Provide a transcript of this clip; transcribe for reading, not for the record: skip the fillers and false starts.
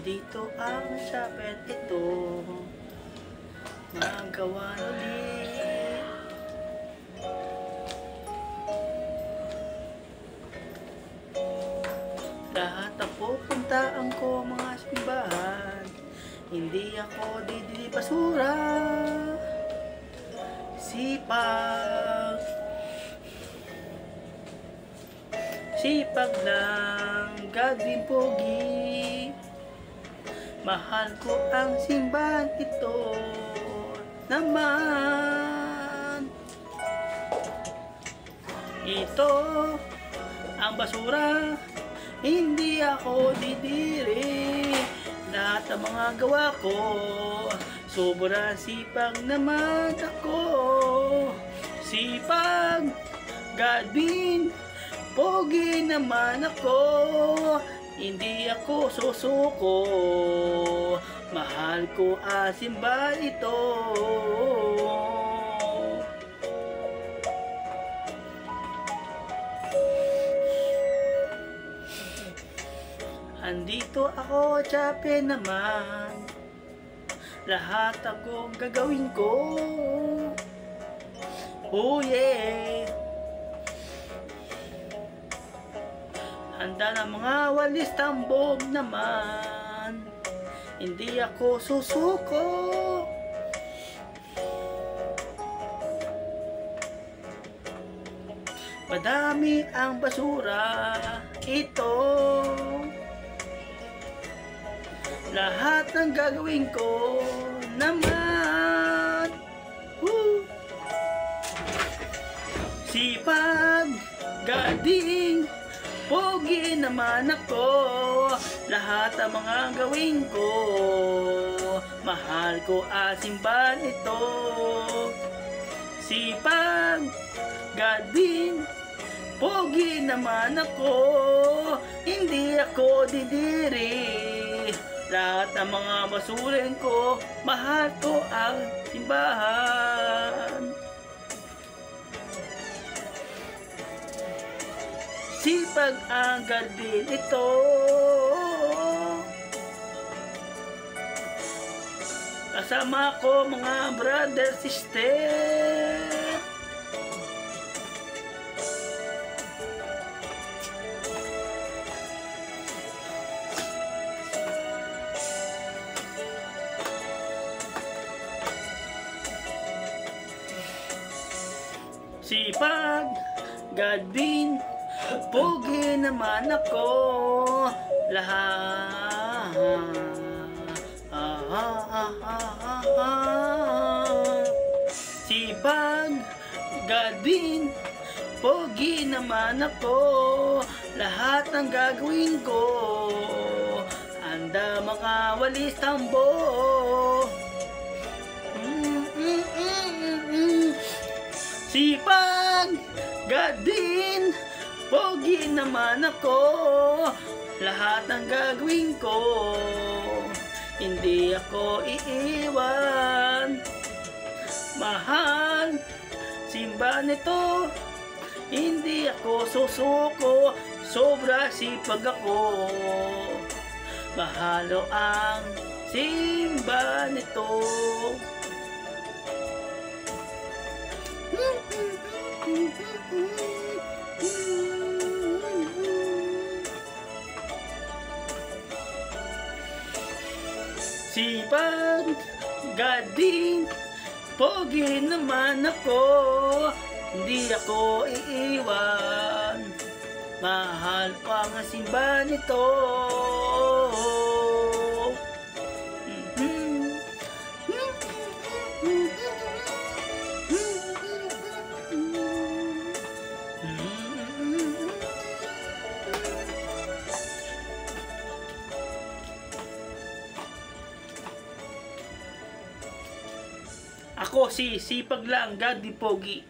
Andito ang chapel ito, magawa ulit. Lahat ang pupuntaan ko mga simbahan, hindi ako didili basura. Sipag lang, gagawin pogi. Mahal ko ang simbahan ito naman. Ito ang basura, hindi ako didiri. Lahat ng mga gawa ko, sobrang sipag naman ako. Sipag, gadbin, pogi naman ako. Hindi ako susuko, mahal ko ang simbahan ito. Andito ako, chapel naman. Lahat ako gagawin ko. Oh yeah. Handa na mga walis tambog naman. Hindi ako susuko. Madami ang basura ito. Lahat ng gagawin ko naman. Sipag, gading, pogi naman ako. Lahat ng mga gawin ko, mahal ko ang simbahan ito. Sipag, gading, pogi naman ako. Hindi ako didiri. Lahat ng mga basurin ko, mahal ko ang simbahan. Sipag ang garbin ito. Kasama ko mga brother, sister. Sipag, gadbin, pogi naman ako. Lahat sipag, gadbin, pogi naman ako. Lahat ng gagawin ko, handa mga walis tambo. Sipag, gadin, pogi naman ako. Lahat ng gagawin ko, hindi ako iiwan. Mahal, simbahan ito, hindi ako susuko. Sobra sipag ako, mahalo ang simbahan ito. Sipag, gading, pogi naman ako. Hindi ako iiwan. Mahal ko ang simbahan ito. Ako si sipag lang, gading, pogi.